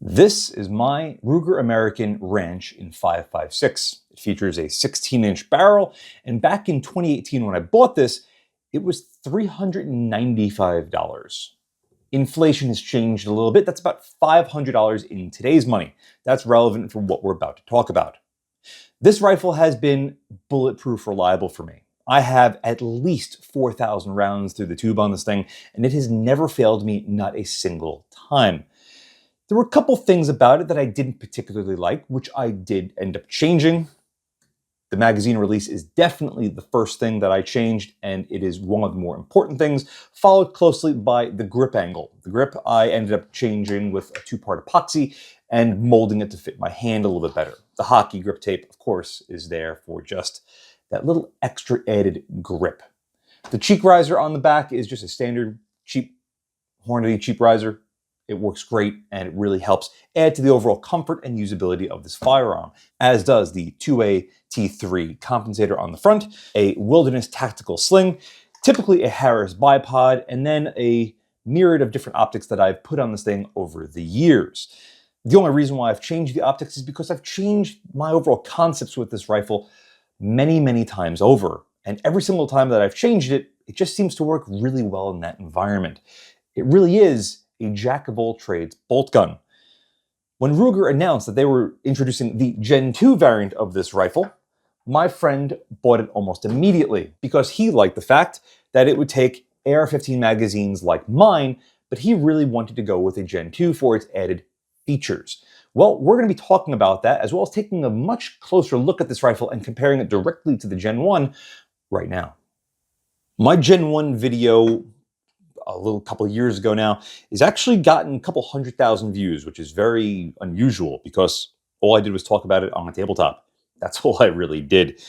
This is my Ruger American Ranch in 5.56. It features a 16-inch barrel, and back in 2018 when I bought this, it was $395. Inflation has changed a little bit. That's about $500 in today's money. That's relevant for what we're about to talk about. This rifle has been bulletproof reliable for me. I have at least 4,000 rounds through the tube on this thing, and it has never failed me, not a single time. There were a couple things about it that I didn't particularly like, which I did end up changing. The magazine release is definitely the first thing that I changed, and it is one of the more important things, followed closely by the grip angle. The grip I ended up changing with a two-part epoxy and molding it to fit my hand a little bit better. The hockey grip tape, of course, is there for just that little extra added grip. The cheek riser on the back is just a standard cheap Hornady cheek riser. It works great, and it really helps add to the overall comfort and usability of this firearm, as does the 2A T3 compensator on the front, a Wilderness tactical sling, typically a Harris bipod, and then a myriad of different optics that I've put on this thing over the years. The only reason why I've changed the optics is because I've changed my overall concepts with this rifle many, many times over. And every single time that I've changed it, it just seems to work really well in that environment. It really is a jack-of-all-trades bolt gun. When Ruger announced that they were introducing the Gen 2 variant of this rifle, my friend bought it almost immediately because he liked the fact that it would take AR-15 magazines like mine, but he really wanted to go with a Gen 2 for its added features. Well, we're going to be talking about that, as well as taking a much closer look at this rifle and comparing it directly to the Gen 1 right now. My Gen 1 video a couple of years ago now, has actually gotten a couple 100,000 views, which is very unusual because all I did was talk about it on a tabletop. That's all I really did.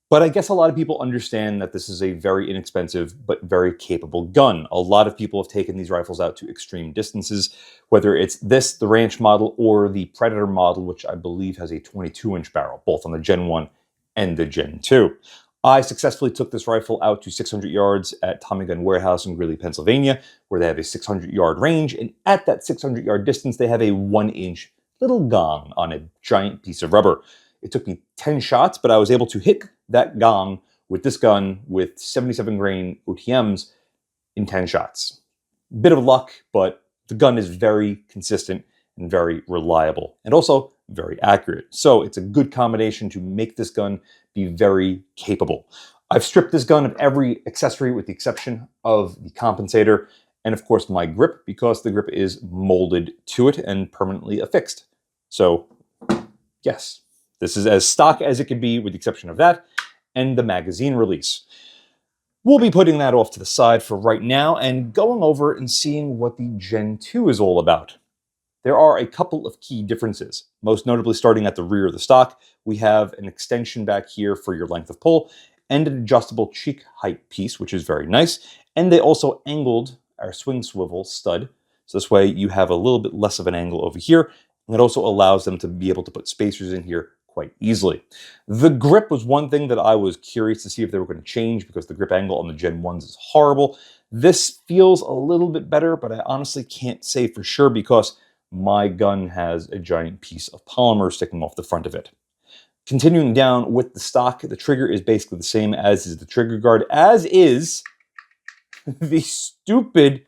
But I guess a lot of people understand that this is a very inexpensive but very capable gun. A lot of people have taken these rifles out to extreme distances, whether it's this, the Ranch model, or the Predator model, which I believe has a 22-inch barrel, both on the Gen 1 and the Gen 2. I successfully took this rifle out to 600 yards at Tommy Gun Warehouse in Greeley, Pennsylvania, where they have a 600-yard range, and at that 600-yard distance, they have a 1-inch little gong on a giant piece of rubber. It took me 10 shots, but I was able to hit that gong with this gun with 77 grain OTMs in 10 shots. Bit of luck, but the gun is very consistent and very reliable, and also very accurate. So it's a good combination to make this gun be very capable. I've stripped this gun of every accessory with the exception of the compensator and of course my grip, because the grip is molded to it and permanently affixed. So yes, this is as stock as it can be with the exception of that and the magazine release. We'll be putting that off to the side for right now and going over and seeing what the Gen 2 is all about. There are a couple of key differences, most notably starting at the rear of the stock. We have an extension back here for your length of pull and an adjustable cheek height piece, which is very nice. And they also angled our swing swivel stud. So this way you have a little bit less of an angle over here. And it also allows them to be able to put spacers in here quite easily. The grip was one thing that I was curious to see if they were going to change because the grip angle on the Gen 1s is horrible. This feels a little bit better, but I honestly can't say for sure because my gun has a giant piece of polymer sticking off the front of it. Continuing down with the stock, the trigger is basically the same as is the trigger guard, as is the stupid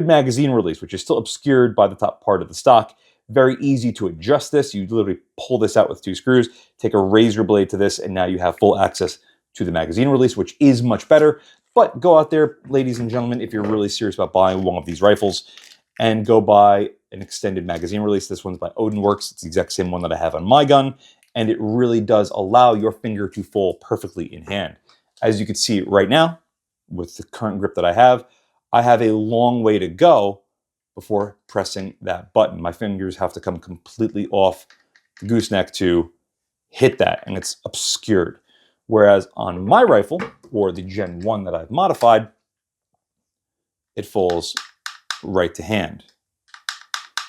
magazine release, which is still obscured by the top part of the stock. Very easy to adjust this. You literally pull this out with 2 screws, take a razor blade to this, and now you have full access to the magazine release, which is much better. But go out there, ladies and gentlemen, if you're really serious about buying one of these rifles, and go buy an extended magazine release. This one's by Odinworks. It's the exact same one that I have on my gun, and it really does allow your finger to fall perfectly in hand. As you can see right now, with the current grip that I have a long way to go before pressing that button. My fingers have to come completely off the gooseneck to hit that, and it's obscured. Whereas on my rifle, or the Gen 1 that I've modified, it falls right to hand,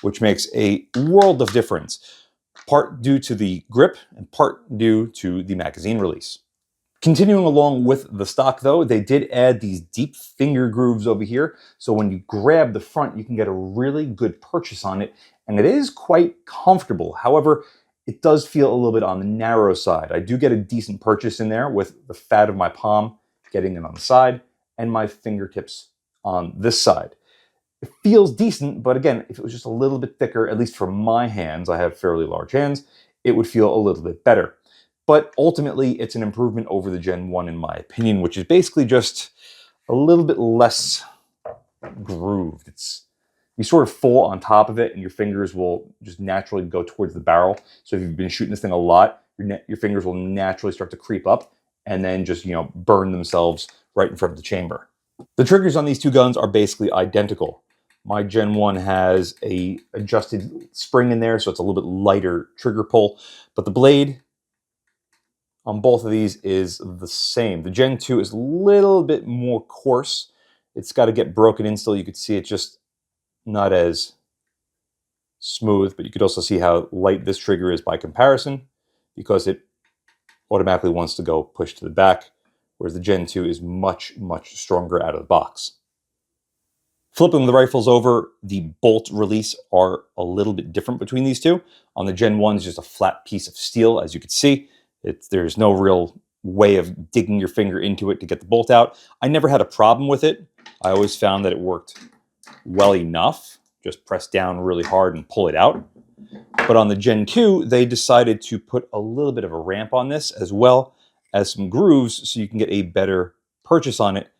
which makes a world of difference, part due to the grip and part due to the magazine release. Continuing along with the stock though, they did add these deep finger grooves over here. So when you grab the front, you can get a really good purchase on it. And it is quite comfortable. However, it does feel a little bit on the narrow side. I do get a decent purchase in there with the fat of my palm getting in on the side and my fingertips on this side. It feels decent, but again, if it was just a little bit thicker, at least for my hands, I have fairly large hands, it would feel a little bit better. But ultimately, it's an improvement over the Gen 1 in my opinion, which is basically just a little bit less grooved. You sort of fall on top of it and your fingers will just naturally go towards the barrel. So if you've been shooting this thing a lot, your fingers will naturally start to creep up and then just, burn themselves right in front of the chamber. The triggers on these two guns are basically identical. My Gen 1 has a adjusted spring in there, so it's a little bit lighter trigger pull, but the blade on both of these is the same. The Gen 2 is a little bit more coarse. It's got to get broken in still. You could see it's just not as smooth, but you could also see how light this trigger is by comparison because it automatically wants to go push to the back, whereas the Gen 2 is much, much stronger out of the box. Flipping the rifles over, the bolt release are a little bit different between these two. On the Gen 1, it's just a flat piece of steel, as you can see. There's no real way of digging your finger into it to get the bolt out. I never had a problem with it. I always found that it worked well enough. Just press down really hard and pull it out. But on the Gen 2, they decided to put a little bit of a ramp on this as well as some grooves so you can get a better purchase on it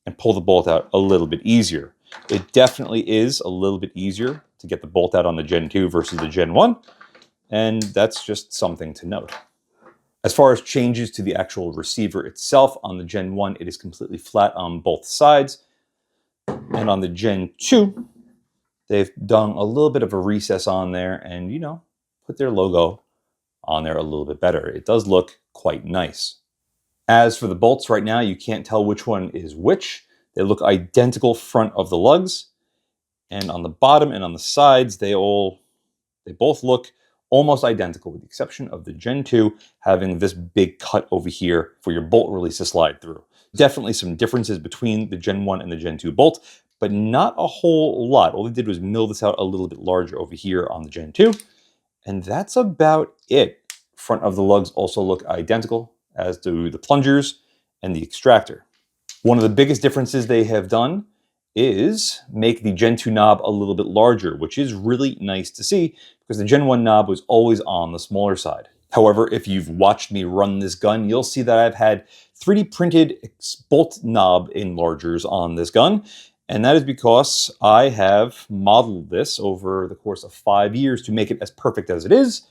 and pull the bolt out a little bit easier. It definitely is a little bit easier to get the bolt out on the Gen 2 versus the Gen 1, and that's just something to note. As far as changes to the actual receiver itself, on the Gen 1, it is completely flat on both sides. And on the Gen 2, they've done a little bit of a recess on there and, put their logo on there a little bit better. It does look quite nice. As for the bolts right now, you can't tell which one is which. They look identical front of the lugs. And on the bottom and on the sides, they both look almost identical with the exception of the Gen 2 having this big cut over here for your bolt release to slide through. Definitely some differences between the Gen 1 and the Gen 2 bolt, but not a whole lot. All they did was mill this out a little bit larger over here on the Gen 2, and that's about it. Front of the lugs also look identical, as do the plungers and the extractor. One of the biggest differences they have done is make the Gen 2 knob a little bit larger, which is really nice to see because the Gen 1 knob was always on the smaller side. However, if you've watched me run this gun, you'll see that I've had 3D printed bolt knob enlargers on this gun, and that is because I have modeled this over the course of 5 years to make it as perfect as it is,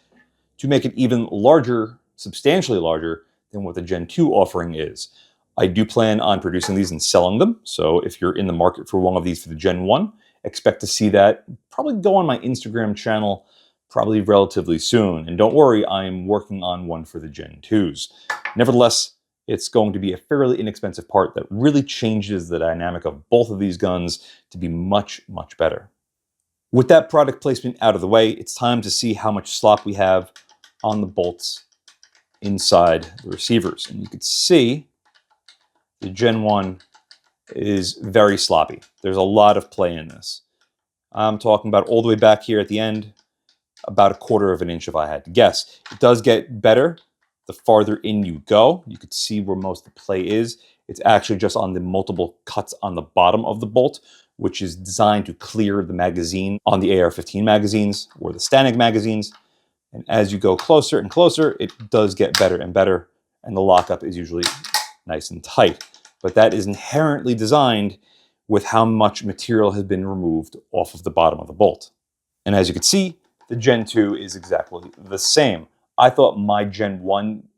to make it even larger, substantially larger than what the Gen 2 offering is. I do plan on producing these and selling them, so if you're in the market for one of these for the Gen 1, expect to see that probably go on my Instagram channel probably relatively soon. And don't worry, I'm working on one for the Gen 2s. Nevertheless, it's going to be a fairly inexpensive part that really changes the dynamic of both of these guns to be much, much better. With that product placement out of the way, it's time to see how much slop we have on the bolts inside the receivers. And you can see the Gen 1 is very sloppy. There's a lot of play in this. I'm talking about all the way back here at the end, about 1/4 of an inch if I had to guess. It does get better the farther in you go. You could see where most of the play is. It's actually just on the multiple cuts on the bottom of the bolt, which is designed to clear the magazine on the AR-15 magazines or the Stanig magazines. And as you go closer and closer, it does get better and better, and the lockup is usually nice and tight. But that is inherently designed with how much material has been removed off of the bottom of the bolt. And as you can see, the Gen 2 is exactly the same. I thought my Gen 1,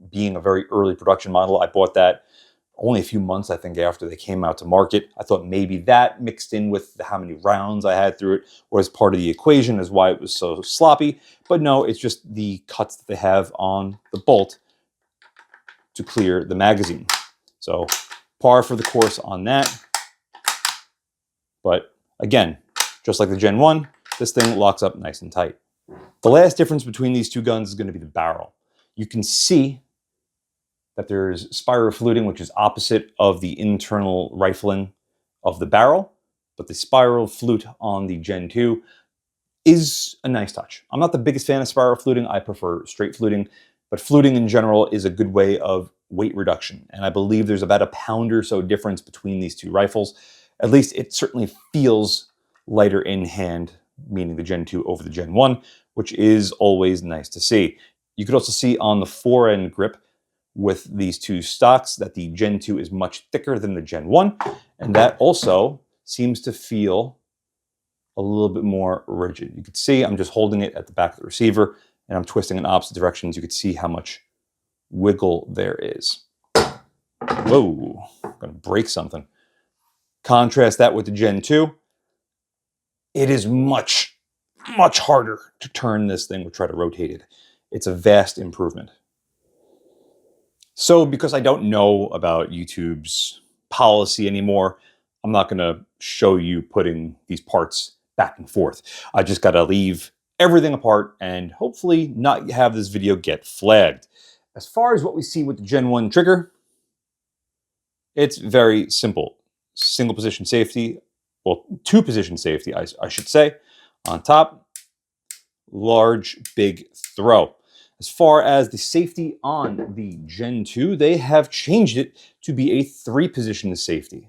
being a very early production model, I bought that only a few months, I think, after they came out to market. I thought maybe that mixed in with how many rounds I had through it was part of the equation as why it was so sloppy. But no, it's just the cuts that they have on the bolt to clear the magazine. So par for the course on that. But again, just like the Gen 1, this thing locks up nice and tight. The last difference between these two guns is going to be the barrel. You can see that there's spirofluting, which is opposite of the internal rifling of the barrel, but the spiral flute on the Gen 2 is a nice touch. I'm not the biggest fan of spiral fluting. I prefer straight fluting, but fluting in general is a good way of weight reduction. And I believe there's about a pound or so difference between these two rifles. At least it certainly feels lighter in hand, meaning the Gen 2 over the Gen 1, which is always nice to see. You could also see on the forend grip with these two stocks that the Gen 2 is much thicker than the Gen 1, and that also seems to feel a little bit more rigid. You can see I'm just holding it at the back of the receiver and I'm twisting in opposite directions. You can see how much wiggle there is. Whoa, I'm gonna break something. Contrast that with the Gen 2. It is much, much harder to turn this thing or try to rotate it. It's a vast improvement. So because I don't know about YouTube's policy anymore, I'm not gonna show you putting these parts back and forth. I just gotta leave everything apart and hopefully not have this video get flagged. As far as what we see with the Gen 1 trigger, it's very simple. Single position safety, well, two position safety, I should say. On top, large, big throw. As far as the safety on the Gen 2, they have changed it to be a three position safety.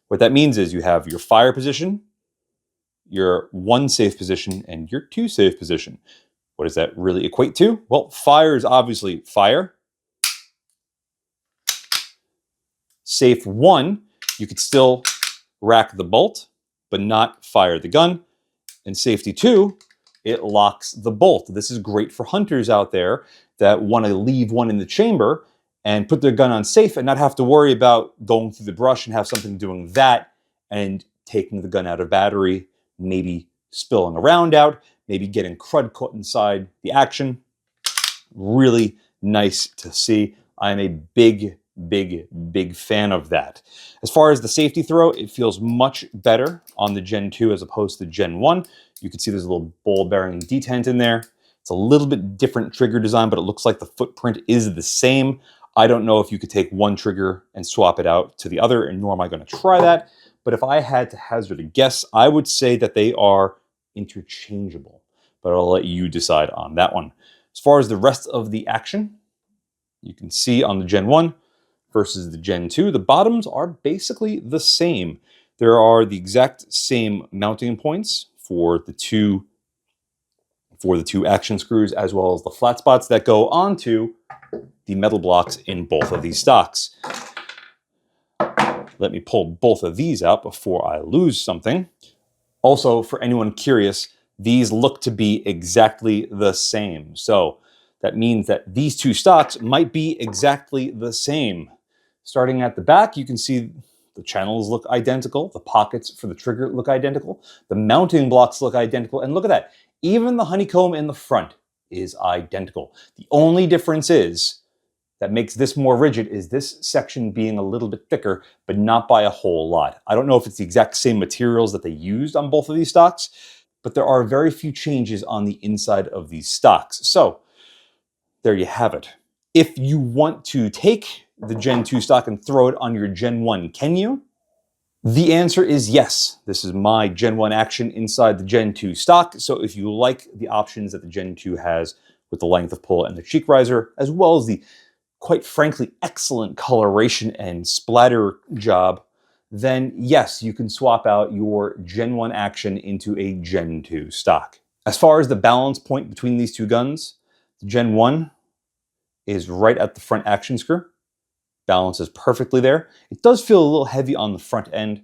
What that means is you have your fire position, your one safe position, and your two safe position. What does that really equate to? Well, fire is obviously fire. Safe one, you could still rack the bolt, but not fire the gun. And safety two, it locks the bolt. This is great for hunters out there that want to leave one in the chamber and put their gun on safe and not have to worry about going through the brush and have something doing that and taking the gun out of battery, maybe spilling a round out, maybe getting crud caught inside the action. Really nice to see. I'm a big fan of that. As far as the safety throw, it feels much better on the Gen 2 as opposed to Gen 1. You can see there's a little ball bearing detent in there. It's a little bit different trigger design, but it looks like the footprint is the same. I don't know if you could take one trigger and swap it out to the other, and nor am I going to try that. But if I had to hazard a guess, I would say that they are interchangeable. But I'll let you decide on that one. As far as the rest of the action, you can see on the Gen 1 versus the Gen 2, the bottoms are basically the same. There are the exact same mounting points for the two action screws, as well as the flat spots that go onto the metal blocks in both of these stocks. Let me pull both of these out before I lose something. Also, for anyone curious, these look to be exactly the same. So that means that these two stocks might be exactly the same. Starting at the back, you can see the channels look identical. The pockets for the trigger look identical. The mounting blocks look identical. And look at that. Even the honeycomb in the front is identical. The only difference is that makes this more rigid is this section being a little bit thicker, but not by a whole lot. I don't know if it's the exact same materials that they used on both of these stocks, but there are very few changes on the inside of these stocks. So there you have it. If you want to take the Gen 2 stock and throw it on your Gen 1, can you? The answer is yes. This is my Gen 1 action inside the Gen 2 stock. So if you like the options that the Gen 2 has with the length of pull and the cheek riser, as well as the, quite frankly, excellent coloration and splatter job, then yes, you can swap out your Gen 1 action into a Gen 2 stock. As far as the balance point between these two guns, the Gen 1 is right at the front action screw. Balances perfectly there. It does feel a little heavy on the front end.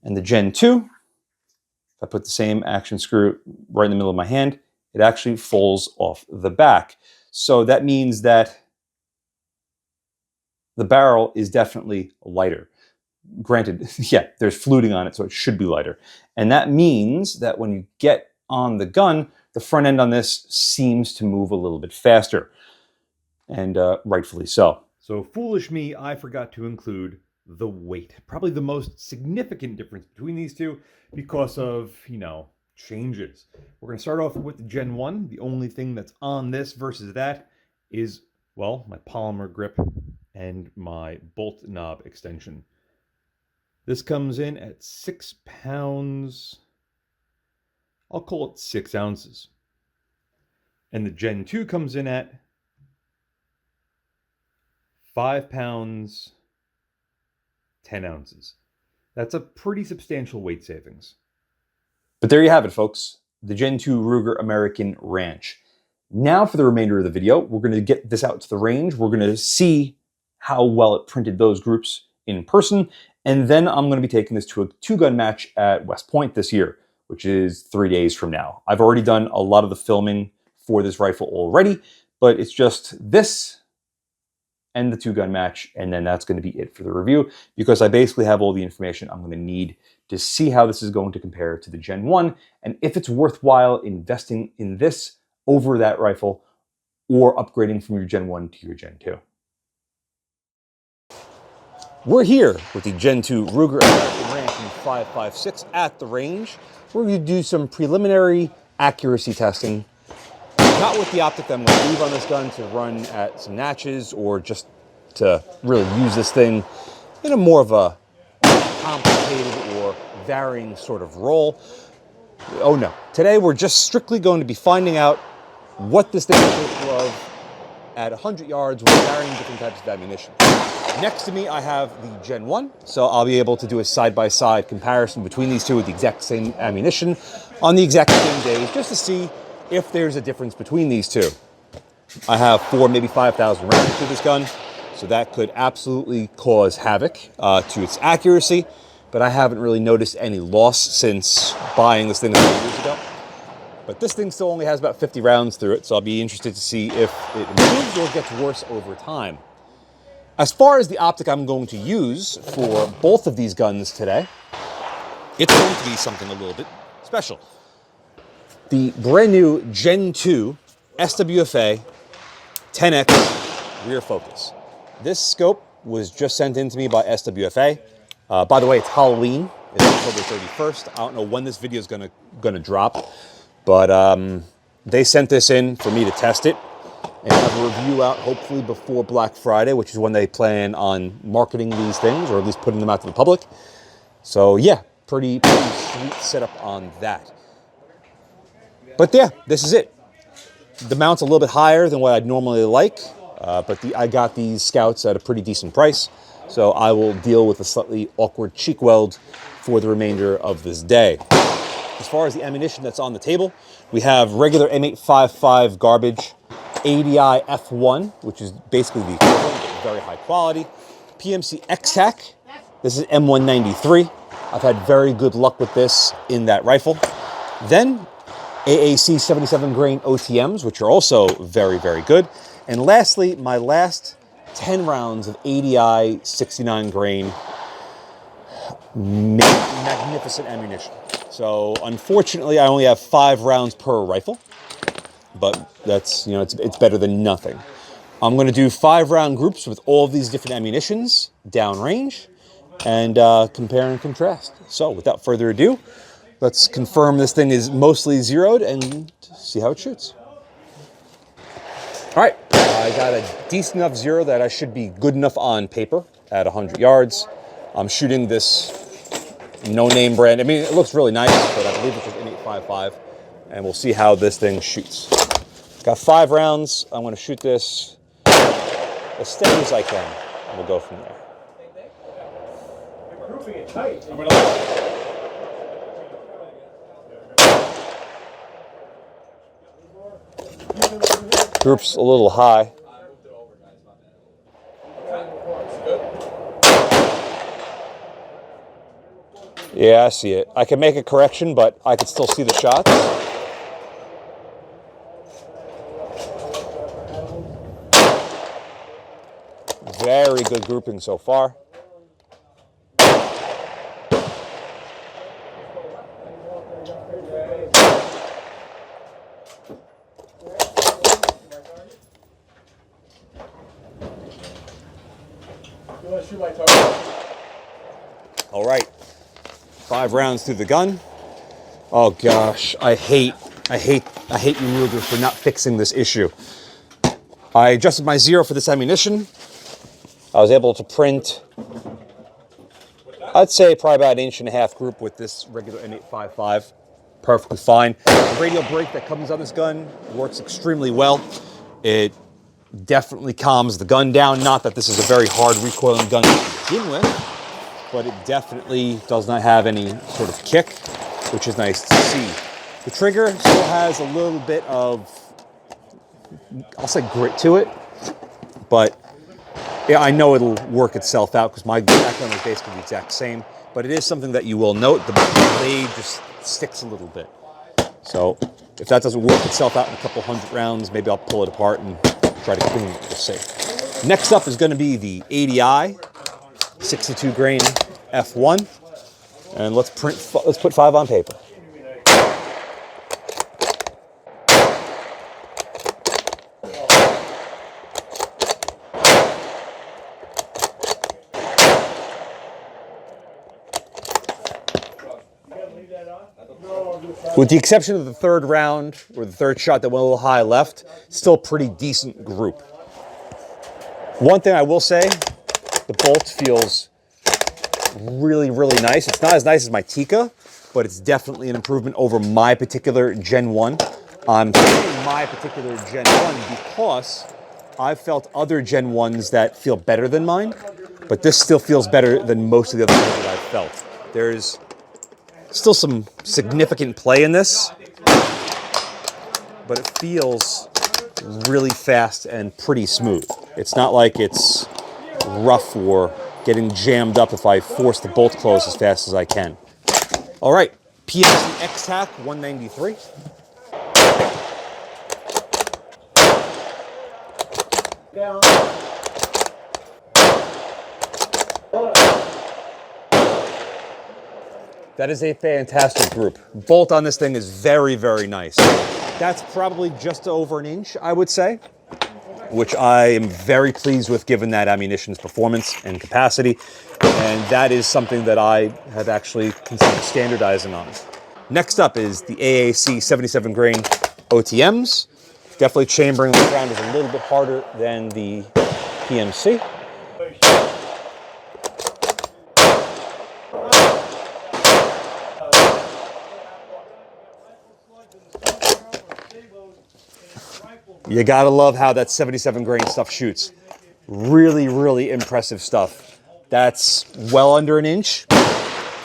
And the Gen 2, if I put the same action screw right in the middle of my hand, it actually falls off the back. So that means that the barrel is definitely lighter. Granted, yeah, there's fluting on it, so it should be lighter. And that means that when you get on the gun, the front end on this seems to move a little bit faster. And rightfully so. So foolish me, I forgot to include the weight. Probably the most significant difference between these two because of, changes. We're going to start off with the Gen 1. The only thing that's on this versus that is Well, my polymer grip and my bolt knob extension. This comes in at 6 pounds. I'll call it 6 ounces. And the Gen 2 comes in at 5 pounds, 10 ounces. That's a pretty substantial weight savings. But there you have it, folks. The Gen 2 Ruger American Ranch. Now for the remainder of the video, we're going to get this out to the range. We're going to see how well it printed those groups in person. And then I'm going to be taking this to a 2-gun match at West Point this year, which is 3 days from now. I've already done a lot of the filming for this rifle already, but it's just this and the 2-gun match, and then that's going to be it for the review, because I basically have all the information I'm going to need to see how this is going to compare to the Gen 1, and if it's worthwhile investing in this over that rifle, or upgrading from your Gen 1 to your Gen 2. We're here with the Gen 2 Ruger American Ranch in 5.56 at the range. We're going to do some preliminary accuracy testing, not with the optic that I'm going to leave on this gun to run at some natches, or just to really use this thing in a more of a complicated or varying sort of role. Oh no. Today we're just strictly going to be finding out what this thing is capable of at 100 yards with varying different types of ammunition. Next to me I have the Gen 1, so I'll be able to do a side-by-side comparison between these two with the exact same ammunition on the exact same days, just to see if there's a difference between these two. I have 4, maybe 5,000 rounds to this gun, so that could absolutely cause havoc to its accuracy, but I haven't really noticed any loss since buying this thing a few years ago. But this thing still only has about 50 rounds through it, so I'll be interested to see if it improves or gets worse over time. As far as the optic I'm going to use for both of these guns today, it's going to be something a little bit special. The brand new Gen 2 SWFA 10X rear focus. This scope was just sent in to me by SWFA. By the way, it's Halloween. It's October 31st. I don't know when this video is gonna drop, but they sent this in for me to test it and have a review out hopefully before Black Friday, which is when they plan on marketing these things, or at least putting them out to the public. So yeah, pretty sweet setup on that. But yeah, this is it. The mount's a little bit higher than what I'd normally like, but I got these Scouts at a pretty decent price, so I will deal with a slightly awkward cheek weld for the remainder of this day. As far as the ammunition that's on the table, we have regular M855 garbage, ADI F1, which is basically the equivalent, but very high quality, PMC X-Tac, this is M193. I've had very good luck with this in that rifle. Then AAC 77 grain OTMs, which are also very, very good. And lastly, my last 10 rounds of ADI 69 grain magnificent ammunition. So unfortunately, I only have 5 rounds per rifle, but that's, it's better than nothing. I'm going to do 5-round groups with all of these different ammunitions downrange and compare and contrast. So without further ado, let's confirm this thing is mostly zeroed and see how it shoots. All right, I got a decent enough zero that I should be good enough on paper at 100 yards. I'm shooting this no-name brand. I mean, it looks really nice, but I believe it's just M855, and we'll see how this thing shoots. Got 5 rounds. I'm going to shoot this as steady as I can, and we'll go from there. We're grouping it tight. Group's a little high. Yeah, I see it. I can make a correction, but I can still see the shots. Very good grouping so far. All right, 5 rounds through the gun. Oh gosh, I hate you Ruger for not fixing this issue. I adjusted my zero for this ammunition. I was able to print, I'd say probably about an 1.5 inch group with this regular M855. Perfectly fine. The radial brake that comes on this gun works extremely well. It definitely calms the gun down. Not that this is a very hard recoiling gun to begin with, but it definitely does not have any sort of kick, which is nice to see. The trigger still has a little bit of, I'll say, grit to it, but yeah, I know it'll work itself out because my gun is basically the exact same, but it is something that you will note. The blade just sticks a little bit. So if that doesn't work itself out in a couple hundred rounds, maybe I'll pull it apart and try to clean it. We'll see. Next up is going to be the ADI 62 grain F1, and let's put 5 on paper. With the exception of the third round, or the third shot that went a little high left, still a pretty decent group. One thing I will say, the bolt feels really, really nice. It's not as nice as my Tika, but it's definitely an improvement over my particular Gen 1. I'm picking my particular Gen 1 because I've felt other Gen 1s that feel better than mine, but this still feels better than most of the other ones that I've felt. There's still some significant play in this, but it feels really fast and pretty smooth. It's not like it's rough or getting jammed up if I force the bolt closed as fast as I can. All right, PMC X-Tac 193. Down. That is a fantastic group. Bolt on this thing is very, very nice. That's probably just over an inch, I would say, which I am very pleased with given that ammunition's performance and capacity. And that is something that I have actually considered standardizing on. Next up is the AAC 77 grain OTMs. Definitely chambering the round is a little bit harder than the PMC. You gotta love how that 77 grain stuff shoots. Really, really impressive stuff. That's well under an inch.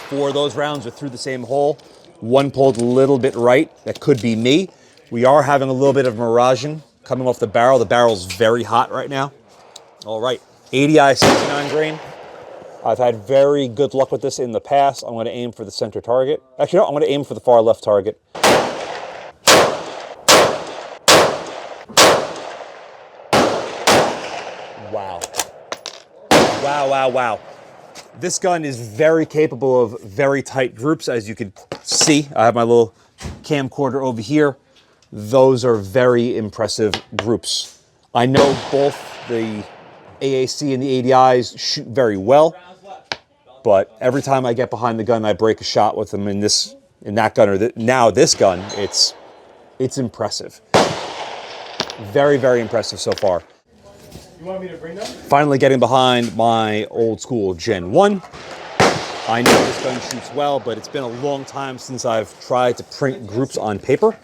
4 of those rounds are through the same hole. One pulled a little bit right. That could be me. We are having a little bit of miraging coming off the barrel. The barrel's very hot right now. All right, ADI 69 grain. I've had very good luck with this in the past. I'm gonna aim for the center target. Actually, no, I'm gonna aim for the far left target. Wow. Wow, wow, wow. This gun is very capable of very tight groups, as you can see. I have my little camcorder over here. Those are very impressive groups. I know both the AAC and the ADIs shoot very well, but every time I get behind the gun, I break a shot with them in that gun, or now this gun, it's impressive. Very, very impressive so far. You want me to bring them? Finally getting behind my old school Gen 1. I know this gun shoots well, but it's been a long time since I've tried to print groups on paper,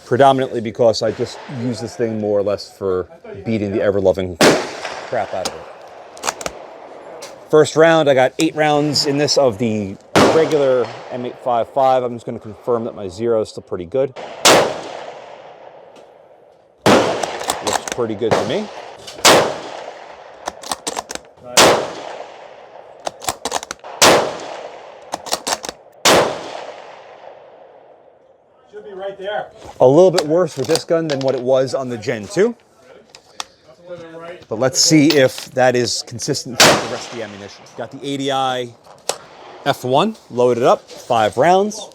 predominantly because I just use this thing more or less for beating the ever-loving crap out of it. First round, I got 8 rounds in this of the regular M855. I'm just going to confirm that my zero is still pretty good. Looks pretty good to me. Should be right there. A little bit worse with this gun than what it was on the Gen 2. But let's see if that is consistent with the rest of the ammunition. Got the ADI F1 loaded up, 5 rounds.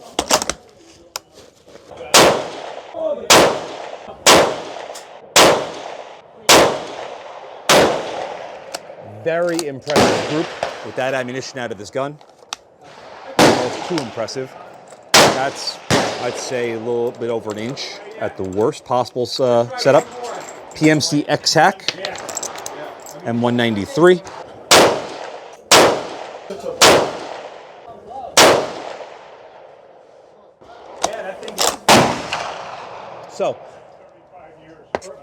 Very impressive group with that ammunition out of this gun. Almost too impressive. That's, I'd say, a little bit over an inch at the worst possible setup. PMC X-Hack M193. So,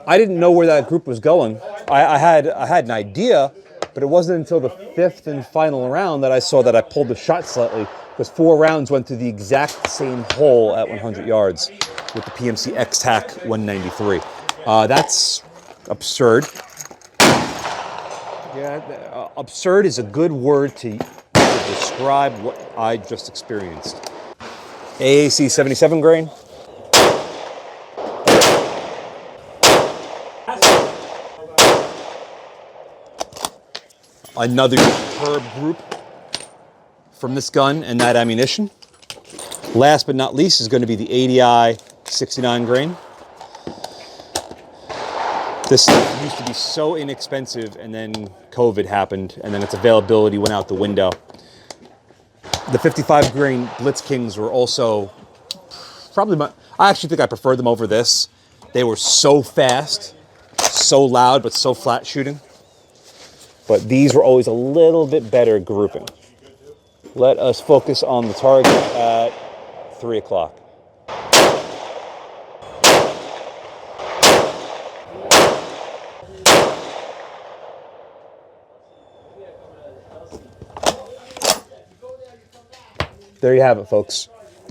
I didn't know where that group was going. I had an idea, but it wasn't until the 5th and final round that I saw that I pulled the shot slightly, because 4 rounds went to the exact same hole at 100 yards with the PMC X-Tac 193. That's absurd. Yeah, absurd is a good word to describe what I just experienced. AAC 77 grain. Another superb group from this gun and that ammunition. Last but not least is going to be the ADI 69 grain. This stuff used to be so inexpensive, and then COVID happened, and then its availability went out the window. The 55 grain Blitz Kings were also probably I actually think I preferred them over this. They were so fast, so loud, but so flat shooting. But these were always a little bit better grouping. Let us focus on the target at 3 o'clock. There you have it, folks.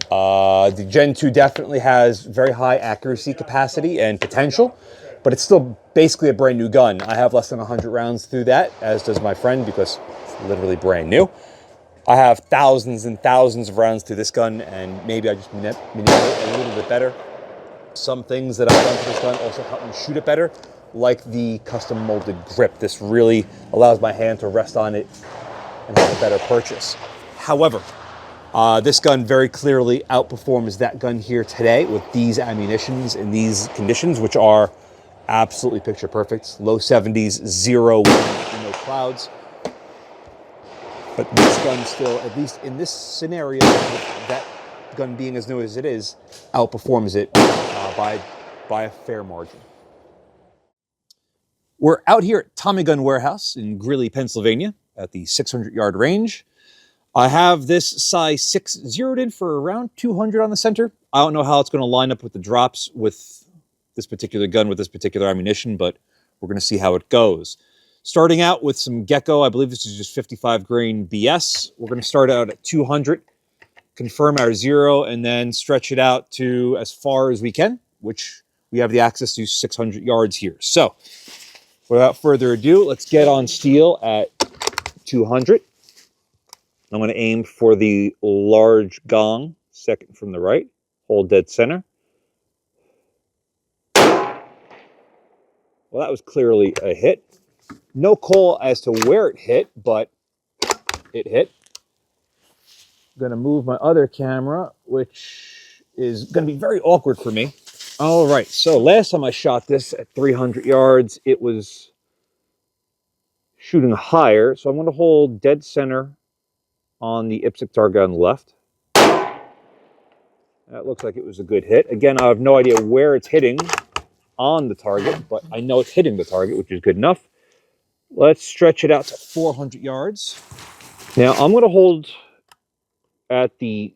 The Gen 2 definitely has very high accuracy capacity and potential, but it's still basically a brand new gun. I have less than 100 rounds through that, as does my friend, because it's literally brand new. I have thousands and thousands of rounds through this gun, and maybe I just manipulate a little bit better. Some things that I've done to this gun also help me shoot it better, like the custom molded grip. This really allows my hand to rest on it and have a better purchase. However, this gun very clearly outperforms that gun here today with these ammunitions in these conditions, which are absolutely picture perfect. Low 70s, 0 wind, no clouds. But this gun still, at least in this scenario, with that gun being as new as it is, outperforms it by a fair margin. We're out here at Tommy Gun Warehouse in Greeley, Pennsylvania at the 600-yard range. I have this size 6 zeroed in for around 200 on the center. I don't know how it's going to line up with the drops with this particular gun, with this particular ammunition, but we're going to see how it goes. Starting out with some Gecko, I believe this is just 55 grain BS. We're going to start out at 200, confirm our 0, and then stretch it out to as far as we can, which we have the access to 600 yards here. So without further ado, let's get on steel at 200. I'm going to aim for the large gong, second from the right, hold dead center. Well, that was clearly a hit. No call as to where it hit, but it hit. I'm going to move my other camera, which is going to be very awkward for me. All right, so last time I shot this at 300 yards, it was shooting higher. So I'm going to hold dead center on the IPSC target on the left. That looks like it was a good hit. Again, I have no idea where it's hitting on the target, but I know it's hitting the target, which is good enough. Let's stretch it out to 400 yards. Now, I'm going to hold at the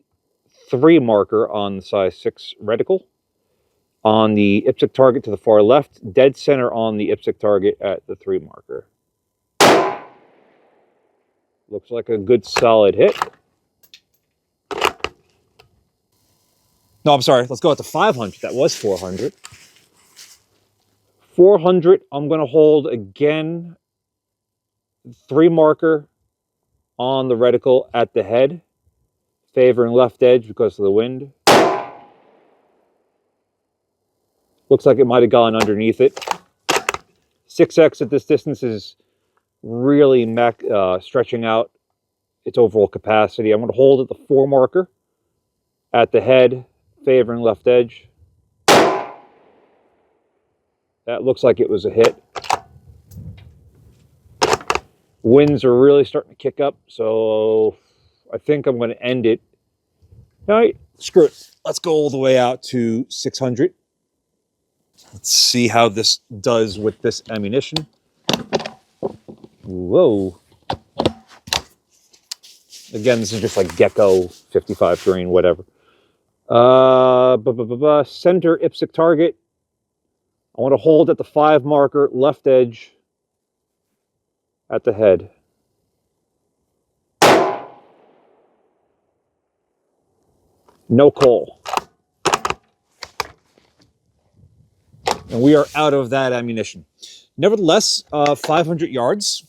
3 marker on the size 6 reticle. On the IPSC target to the far left, dead center on the IPSC target at the 3 marker. Looks like a good solid hit. No, I'm sorry. Let's go out to 500. That was 400. 400, I'm going to hold again, 3 marker on the reticle at the head, favoring left edge because of the wind. Looks like it might have gone underneath it. 6X at this distance is really stretching out its overall capacity. I'm going to hold at the 4 marker at the head, favoring left edge. That looks like it was a hit. Winds are really starting to kick up, so I think I'm going to end it. All right, screw it. Let's go all the way out to 600. Let's see how this does with this ammunition. Whoa. Again, this is just like Gecko 55 grain, whatever. Center IPSC target. I want to hold at the 5 marker, left edge at the head. No coal. And we are out of that ammunition. Nevertheless, 500 yards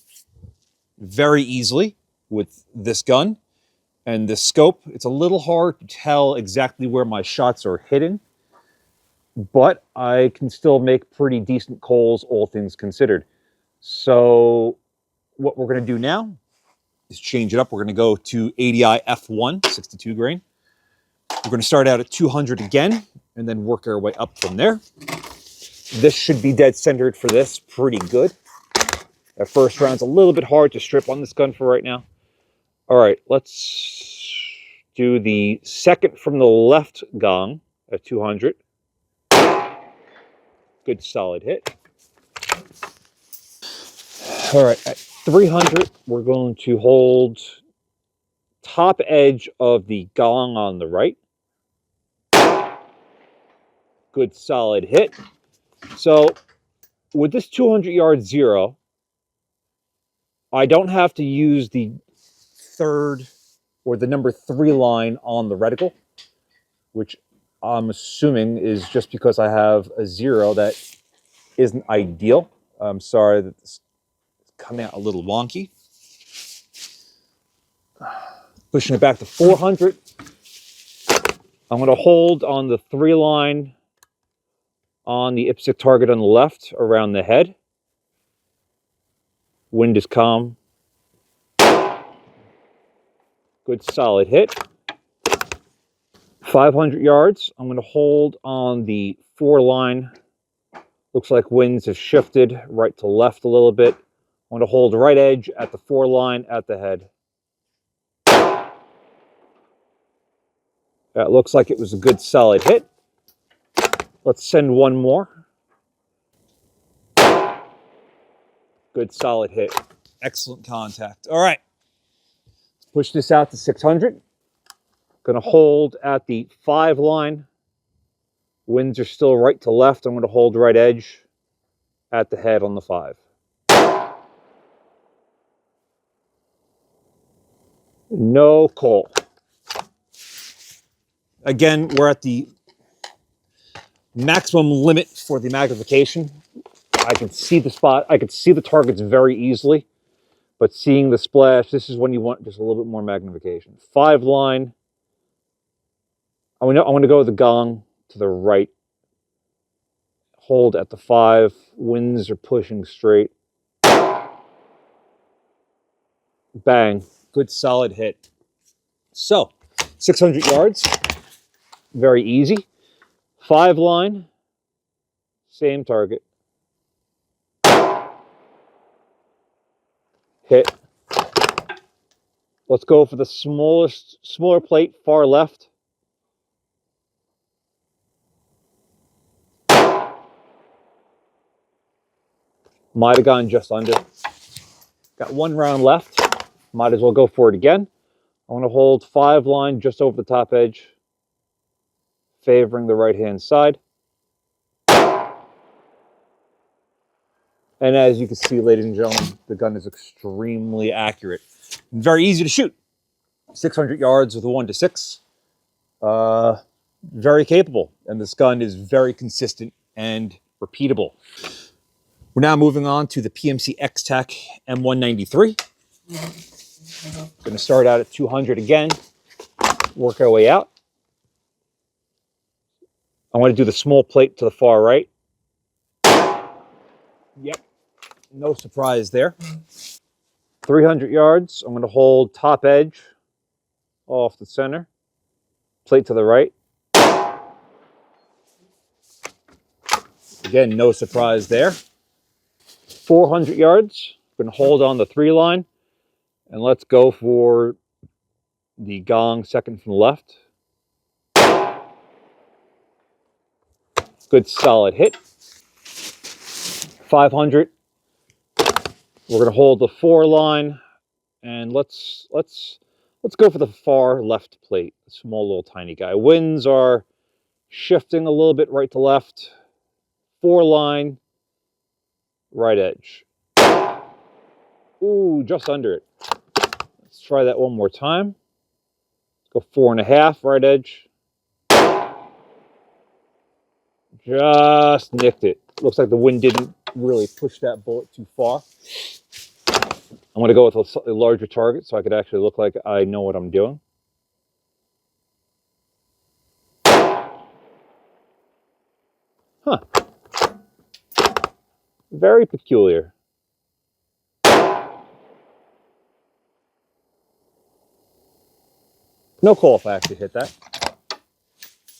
very easily with this gun and this scope. It's a little hard to tell exactly where my shots are hidden, but I can still make pretty decent calls, all things considered. So what we're going to do now is change it up. We're going to go to ADI F1, 62 grain. We're going to start out at 200 again, and then work our way up from there. This should be dead centered for this pretty good. That first round's a little bit hard to strip on this gun for right now. All right, let's do the second from the left gong at 200. Good solid hit. All right, at 300, we're going to hold top edge of the gong on the right. Good solid hit. So with this 200 yard zero, I don't have to use the third or the number 3 line on the reticle, which I'm assuming is just because I have a 0 that isn't ideal. I'm sorry that this is coming out a little wonky. Pushing it back to 400. I'm going to hold on the 3 line on the IPSC target on the left around the head. Wind is calm. Good solid hit. 500 yards. I'm going to hold on the 4 line. Looks like winds have shifted right to left a little bit. I'm going to hold right edge at the 4 line at the head. That looks like it was a good solid hit. Let's send one more. Good solid hit. Excellent contact. All right. Let's push this out to 600. Going to hold at the 5 line. Winds are still right to left. I'm going to hold right edge at the head on the 5. No coal. Again, we're at the maximum limit for the magnification. I can see the spot. I can see the targets very easily. But seeing the splash, this is when you want just a little bit more magnification. 5 line. I want to go with the gong to the right. Hold at the 5. Winds are pushing straight. Bang. Good solid hit. So, 600 yards. Very easy. 5 line. Same target. Hit. Let's go for the smaller plate, far left. Might have gone just under. Got 1 round left. Might as well go for it again. I want to hold 5 line just over the top edge, favoring the right-hand side. And as you can see, ladies and gentlemen, the gun is extremely accurate. Very easy to shoot. 600 yards with a 1-6. Very capable. And this gun is very consistent and repeatable. We're now moving on to the PMC X-Tac M193. Going to start out at 200 again. Work our way out. I want to do the small plate to the far right. Yep. No surprise there. 300 yards. I'm going to hold top edge off the center. Plate to the right. Again, no surprise there. 400 yards. I'm going to hold on the 3 line. And let's go for the gong second from the left. Good solid hit. 500. We're going to hold the 4 line, and let's go for the far left plate. Small little tiny guy. Winds are shifting a little bit right to left. 4 line, right edge. Ooh, just under it. Let's try that one more time. Let's go 4.5, right edge. Just nicked it. Looks like the wind didn't really push that bullet too far. I'm going to go with a slightly larger target so I could actually look like I know what I'm doing. Huh. Very peculiar. No call if I actually hit that.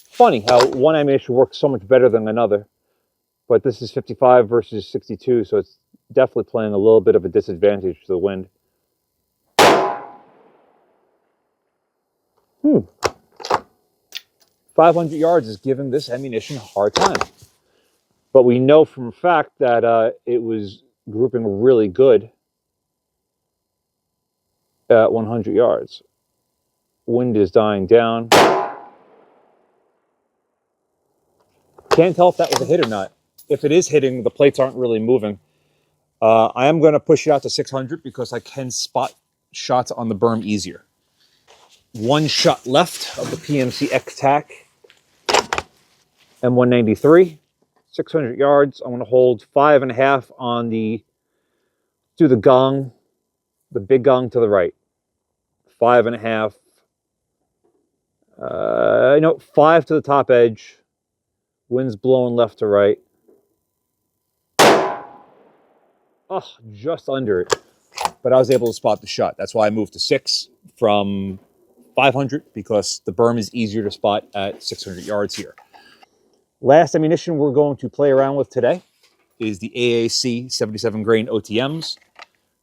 Funny how one ammunition works so much better than another. But this is 55 versus 62, so it's definitely playing a little bit of a disadvantage to the wind. 500 yards is giving this ammunition a hard time. But we know from a fact that it was grouping really good at 100 yards. Wind is dying down. Can't tell if that was a hit or not. If it is hitting, the plates aren't really moving. I am going to push it out to 600 because I can spot shots on the berm easier. 1 shot left of the PMC X-Tac M193. 600 yards. I'm going to hold 5.5 on the, do the gong, the big gong to the right. 5.5. 5 to the top edge. Wind's blowing left to right. Oh, just under it. But I was able to spot the shot. That's why I moved to 6 from 500 because the berm is easier to spot at 600 yards here. Last ammunition we're going to play around with today is the AAC 77 grain OTMs.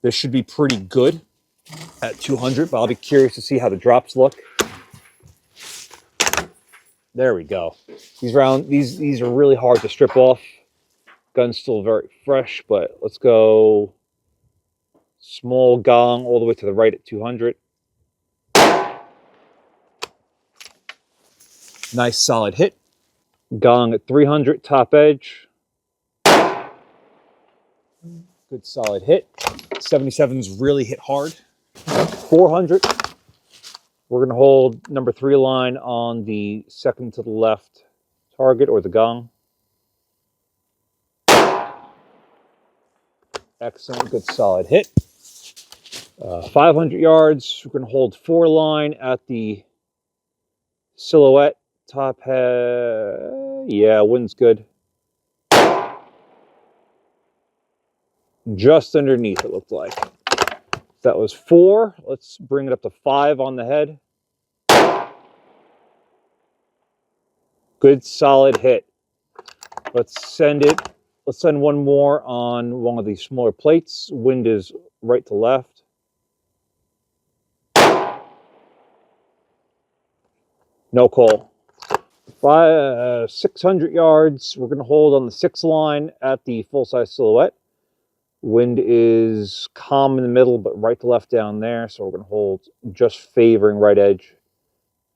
This should be pretty good at 200, but I'll be curious to see how the drops look. There we go. These are really hard to strip off. Gun's still very fresh, but let's go small gong all the way to the right at 200. Nice solid hit. Gong at 300, top edge. Good solid hit. 77s really hit hard. 400. We're going to hold number 3 line on the second to the left target or the gong. Excellent, good solid hit. 500 yards. We're going to hold 4 line at the silhouette top head. Yeah, wind's good. Just underneath, it looked like. That was 4. Let's bring it up to 5 on the head. Good solid hit. Let's send it. Let's send one more on one of these smaller plates. Wind is right to left. No call. 600 yards. We're going to hold on the 6 line at the full-size silhouette. Wind is calm in the middle, but right to left down there. So we're going to hold just favoring right edge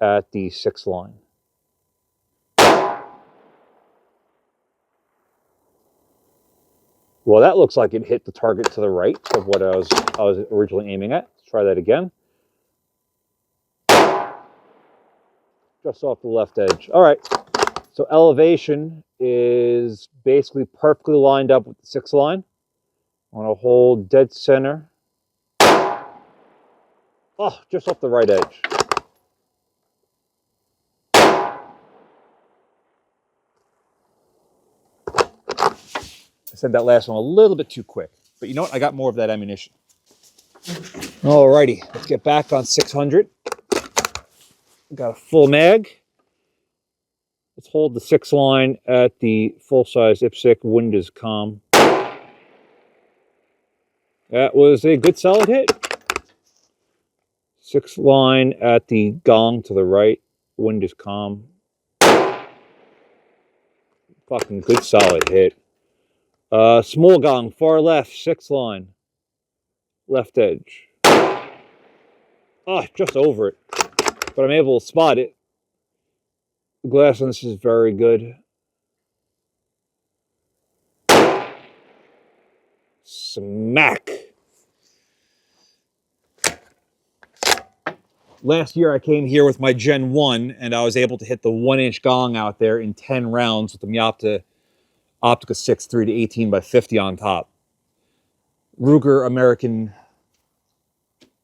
at the 6 line. Well, that looks like it hit the target to the right of what I was originally aiming at. Let's try that again. Just off the left edge. All right. So elevation is basically perfectly lined up with the 6 line. I'm going to hold dead center. Oh, just off the right edge. I said that last one a little bit too quick. But you know what? I got more of that ammunition. Alrighty, let's get back on 600. Got a full mag. Let's hold the 6 line at the full-size IPSC. Wind is calm. That was a good solid hit. 6 line at the gong to the right. Wind is calm. Fucking good solid hit. Small gong, far left, 6 line, left edge. Oh, just over it, but I'm able to spot it. The glass on this is very good. Smack. Last year I came here with my Gen 1 and I was able to hit the 1-inch gong out there in 10 rounds with the Optica 6.3 to 18 by 50 on top. Ruger American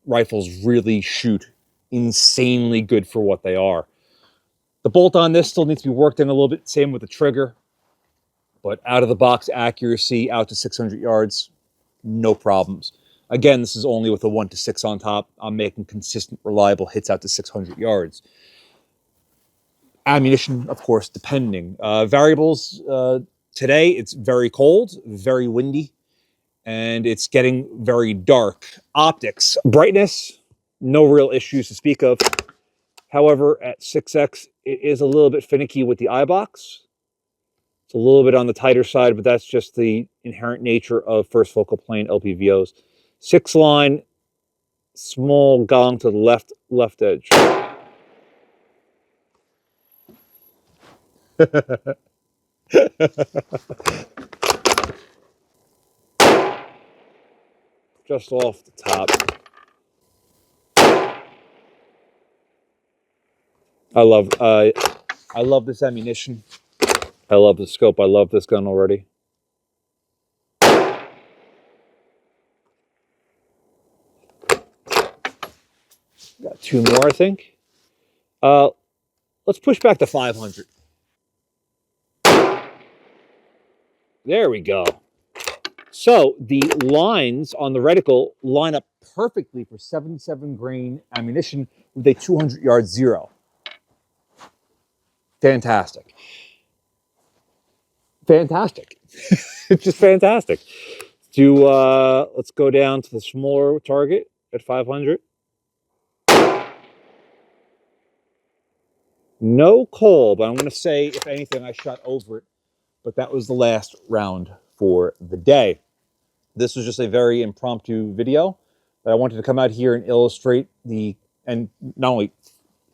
rifles really shoot insanely good for what they are. The bolt on this still needs to be worked in a little bit, same with the trigger, but out of the box accuracy out to 600 yards, no problems. Again, this is only with a 1 to 6 on top. I'm making consistent, reliable hits out to 600 yards. Ammunition, of course, depending. Variables, today it's very cold, very windy, and it's getting very dark. Optics, brightness, no real issues to speak of. However, at 6x, it is a little bit finicky with the eye box. It's a little bit on the tighter side, but that's just the inherent nature of first focal plane LPVOs. 6 line, small gong to the left edge. Just off the top. I love this ammunition. I love the scope. I love this gun already. Got 2 more, I think. Let's push back to 500. There we go. So the lines on the reticle line up perfectly for 77 grain ammunition with a 200 yard zero. Fantastic. Fantastic. It's just fantastic. Let's go down to the smaller target at 500. No call, but I'm going to say, if anything, I shot over it. But that was the last round for the day. This was just a very impromptu video that I wanted to come out here and illustrate and not only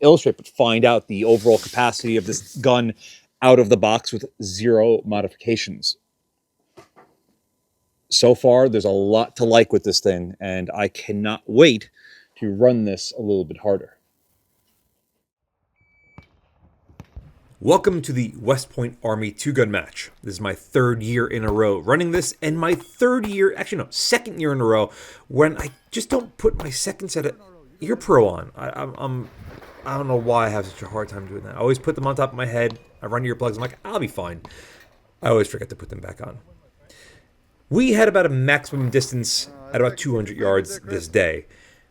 illustrate, but find out the overall capacity of this gun out of the box with 0 modifications. So far, there's a lot to like with this thing, and I cannot wait to run this a little bit harder. Welcome to the West Point Army 2-gun match. This is my 3rd year in a row running this, and my 2nd year in a row when I just don't put my second set of ear pro on. I don't know why I have such a hard time doing that. I always put them on top of my head. I run earplugs. I'm like, I'll be fine. I always forget to put them back on. We had about a maximum distance at about 200 yards this day.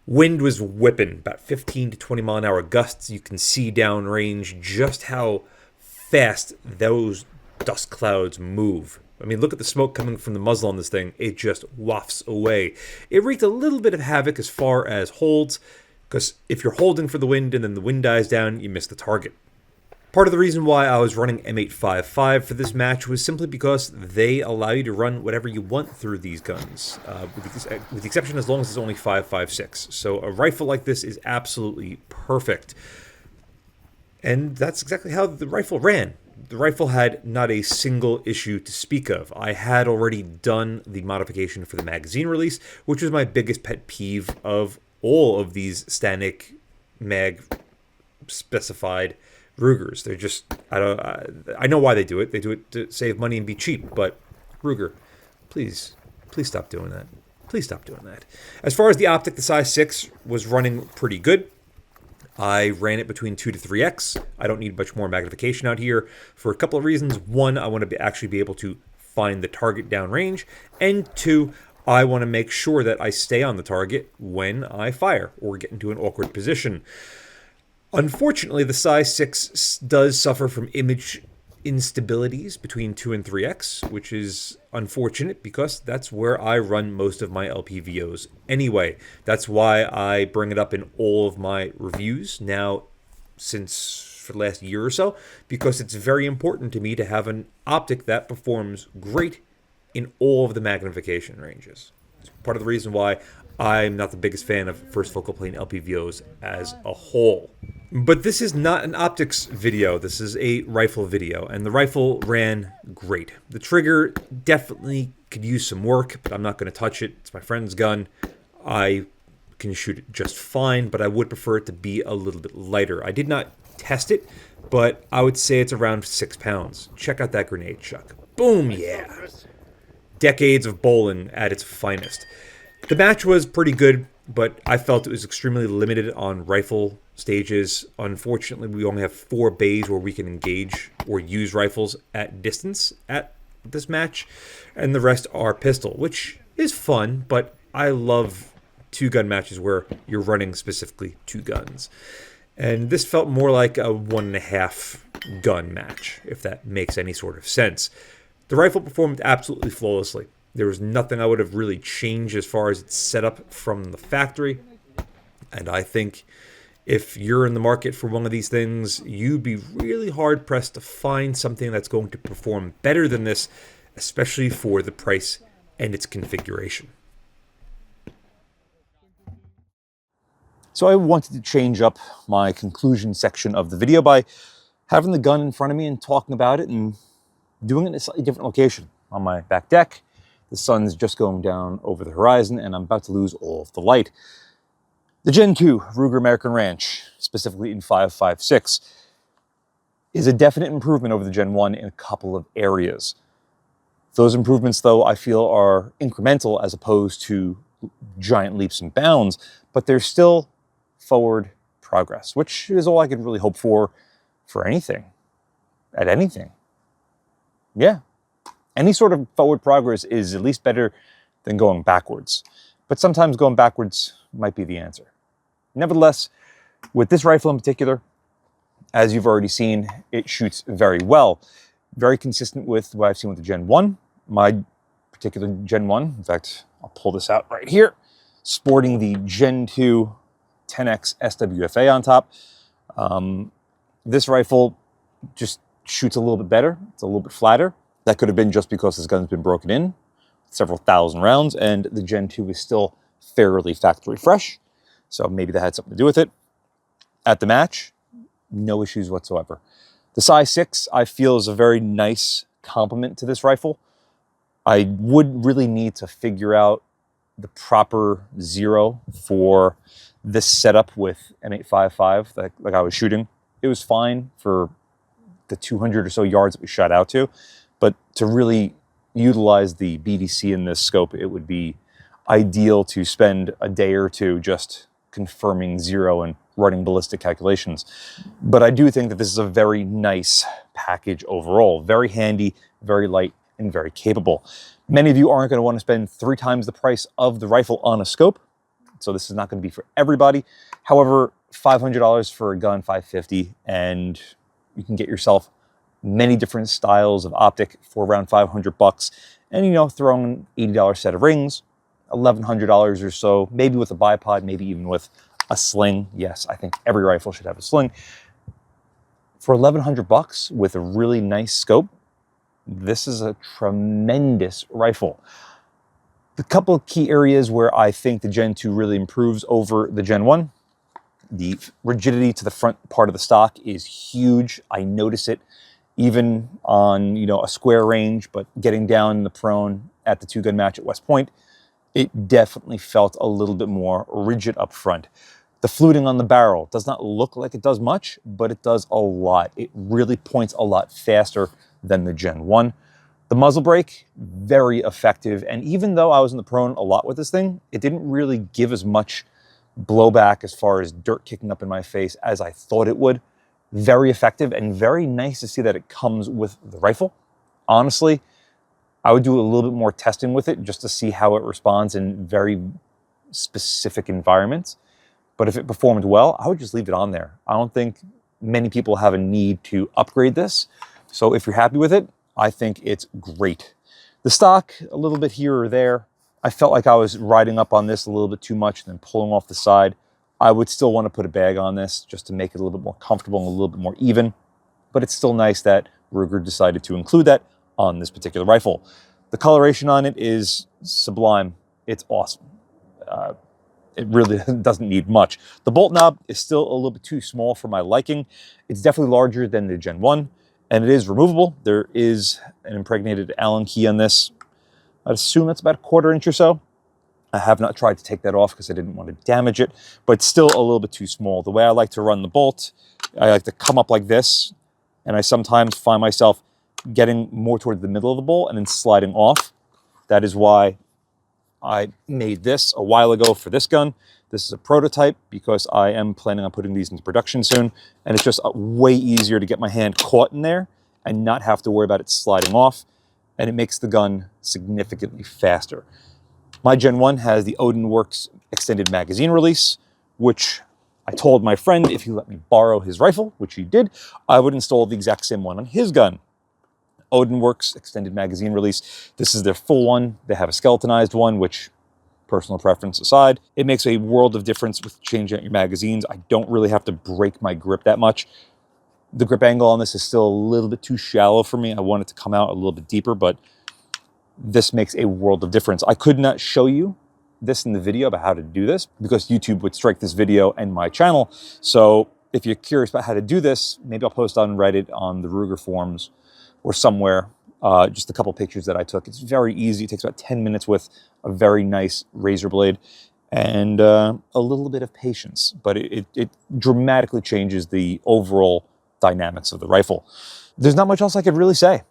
Wind was whipping, about 15 to 20 mile an hour gusts. You can see downrange just how fast those dust clouds move. I mean, look at the smoke coming from the muzzle on this thing. It just wafts away. It wreaked a little bit of havoc as far as holds, because if you're holding for the wind and then the wind dies down, you miss the target. Part of the reason why I was running M855 for this match was simply because they allow you to run whatever you want through these guns, with the exception as long as it's only 5.56. So a rifle like this is absolutely perfect. And that's exactly how the rifle ran. The rifle had not a single issue to speak of. I had already done the modification for the magazine release, which was my biggest pet peeve of all of these Stanek mag specified Rugers. They're just, I know why they do it. They do it to save money and be cheap, but Ruger, please stop doing that. Please stop doing that. As far as the optic, the size 6 was running pretty good. I ran it between 2 to 3x. I don't need much more magnification out here for a couple of reasons. One, I want to actually be able to find the target downrange, and 2, I want to make sure that I stay on the target when I fire or get into an awkward position. Unfortunately, the size 6 does suffer from image instabilities between 2 and 3x, which is unfortunate because that's where I run most of my LPVOs anyway. That's why I bring it up in all of my reviews now for the last year or so, because it's very important to me to have an optic that performs great in all of the magnification ranges. It's part of the reason why I'm not the biggest fan of first focal plane LPVOs as a whole. But this is not an optics video, this is a rifle video, and the rifle ran great. The trigger definitely could use some work, but I'm not going to touch it. It's my friend's gun. I can shoot it just fine, but I would prefer it to be a little bit lighter. I did not test it, but I would say it's around 6 pounds. Check out that grenade, Chuck. Boom, yeah. Decades of bowling at its finest. The match was pretty good, but I felt it was extremely limited on rifle stages. Unfortunately, we only have 4 bays where we can engage or use rifles at distance at this match, and the rest are pistol, which is fun, but I love 2-gun matches where you're running specifically 2 guns. And this felt more like a 1.5 gun match, if that makes any sort of sense. The rifle performed absolutely flawlessly. There was nothing I would have really changed as far as its setup from the factory. And I think if you're in the market for one of these things, you'd be really hard-pressed to find something that's going to perform better than this, especially for the price and its configuration. So I wanted to change up my conclusion section of the video by having the gun in front of me and talking about it and doing it in a slightly different location. On my back deck, the sun's just going down over the horizon and I'm about to lose all of the light. The Gen 2 Ruger American Ranch, specifically in 5.56, is a definite improvement over the Gen 1 in a couple of areas. Those improvements, though, I feel are incremental as opposed to giant leaps and bounds, but they're still forward progress, which is all I could really hope for anything, at anything. Yeah, any sort of forward progress is at least better than going backwards, but sometimes going backwards might be the answer. Nevertheless, with this rifle in particular, as you've already seen, it shoots very well, very consistent with what I've seen with the Gen 1. My particular Gen 1, in fact, I'll pull this out right here, sporting the Gen 2 10X SWFA on top. This rifle just shoots a little bit better. It's a little bit flatter. That could have been just because this gun's been broken in, several thousand rounds, and the Gen 2 is still fairly factory fresh. So maybe that had something to do with it. At the match, no issues whatsoever. The size 6, I feel, is a very nice complement to this rifle. I would really need to figure out the proper zero for this setup with M855 like I was shooting. It was fine for the 200 or so yards that we shot out to, but to really utilize the BDC in this scope, it would be ideal to spend a day or two just confirming zero and running ballistic calculations. But I do think that this is a very nice package overall. Very handy, very light, and very capable. Many of you aren't going to want to spend 3 times the price of the rifle on a scope, so this is not going to be for everybody. However, $500 for a gun, $550, and you can get yourself many different styles of optic for around $500, and throw in an $80 set of rings, $1,100 or so, maybe with a bipod, maybe even with a sling. Yes, I think every rifle should have a sling. For $1,100 with a really nice scope, this is a tremendous rifle. The couple of key areas where I think the Gen 2 really improves over the Gen 1, the rigidity to the front part of the stock is huge. I notice it even on a square range, but getting down in the prone at the 2-gun match at West Point, it definitely felt a little bit more rigid up front. The fluting on the barrel does not look like it does much, but it does a lot. It really points a lot faster than the Gen 1. The muzzle brake, very effective. And even though I was in the prone a lot with this thing, it didn't really give as much blowback as far as dirt kicking up in my face as I thought it would. Very effective and very nice to see that it comes with the rifle. Honestly, I would do a little bit more testing with it just to see how it responds in very specific environments. But if it performed well, I would just leave it on there. I don't think many people have a need to upgrade this. So if you're happy with it, I think it's great. The stock, a little bit here or there. I felt like I was riding up on this a little bit too much and then pulling off the side. I would still want to put a bag on this just to make it a little bit more comfortable and a little bit more even. But it's still nice that Ruger decided to include that on this particular rifle. The coloration on it is sublime. It's awesome. It really doesn't need much. The bolt knob is still a little bit too small for my liking. It's definitely larger than the Gen 1, and it is removable. There is an impregnated Allen key on this. I'd assume that's about a 1/4 inch or so. I have not tried to take that off because I didn't want to damage it, but it's still a little bit too small. The way I like to run the bolt, I like to come up like this, and I sometimes find myself getting more toward the middle of the bolt and then sliding off. That is why I made this a while ago for this gun. This is a prototype because I am planning on putting these into production soon, and it's just way easier to get my hand caught in there and not have to worry about it sliding off, and it makes the gun significantly faster. My Gen 1 has the Odin Works extended magazine release, which I told my friend if he let me borrow his rifle, which he did, I would install the exact same one on his gun. Odin Works extended magazine release. This is their full one. They have a skeletonized one, which, personal preference aside, it makes a world of difference with changing out your magazines. I don't really have to break my grip that much. The grip angle on this is still a little bit too shallow for me. I want it to come out a little bit deeper, but this makes a world of difference. I could not show you this in the video about how to do this because YouTube would strike this video and my channel. So if you're curious about how to do this, maybe I'll post on Reddit, on the Ruger forums, or somewhere, just a couple pictures that I took. It's very easy. It takes about 10 minutes with a very nice razor blade and a little bit of patience, but it dramatically changes the overall dynamics of the rifle. There's not much else I could really say.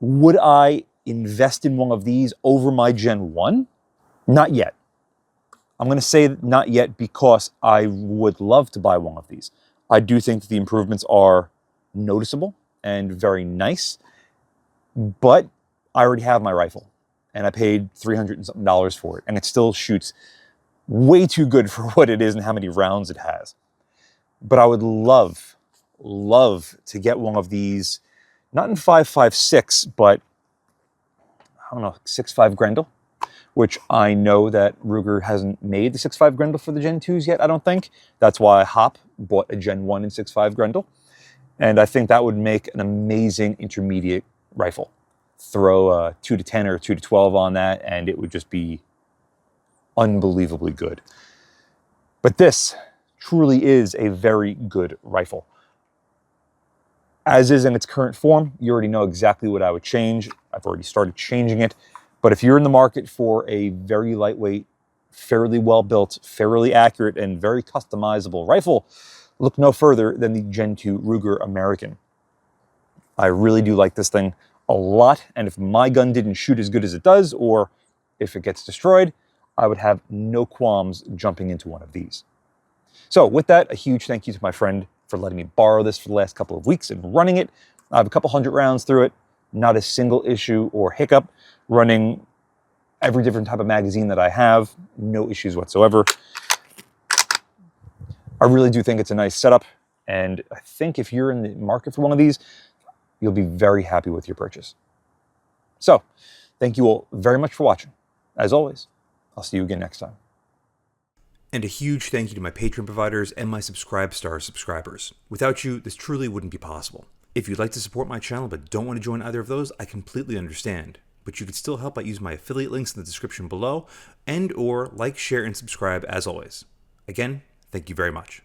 Would I invest in one of these over my Gen 1? Not yet. I'm going to say not yet because I would love to buy one of these. I do think that the improvements are noticeable and very nice, but I already have my rifle and I paid $300 and something for it, and it still shoots way too good for what it is and how many rounds it has. But I would love to get one of these, not in 5.56, but I don't know, 6.5 Grendel, which I know that Ruger hasn't made the 6.5 Grendel for the Gen 2s yet, I don't think. That's why Hop bought a Gen 1 in 6.5 Grendel. And I think that would make an amazing intermediate rifle. Throw a 2-10 or 2-12 on that, and it would just be unbelievably good. But this truly is a very good rifle. As is in its current form, you already know exactly what I would change. I've already started changing it. But if you're in the market for a very lightweight, fairly well-built, fairly accurate, and very customizable rifle, look no further than the Gen 2 Ruger American. I really do like this thing a lot, and if my gun didn't shoot as good as it does, or if it gets destroyed, I would have no qualms jumping into one of these. So with that, a huge thank you to my friend for letting me borrow this for the last couple of weeks and running it. I have a couple hundred rounds through it, not a single issue or hiccup, running every different type of magazine that I have, no issues whatsoever. I really do think it's a nice setup, and I think if you're in the market for one of these, you'll be very happy with your purchase. So, thank you all very much for watching. As always, I'll see you again next time. And a huge thank you to my Patreon providers and my Subscribe Star subscribers. Without you, this truly wouldn't be possible. If you'd like to support my channel but don't want to join either of those, I completely understand. But you could still help by using my affiliate links in the description below, and or like, share, and subscribe as always. Again, thank you very much.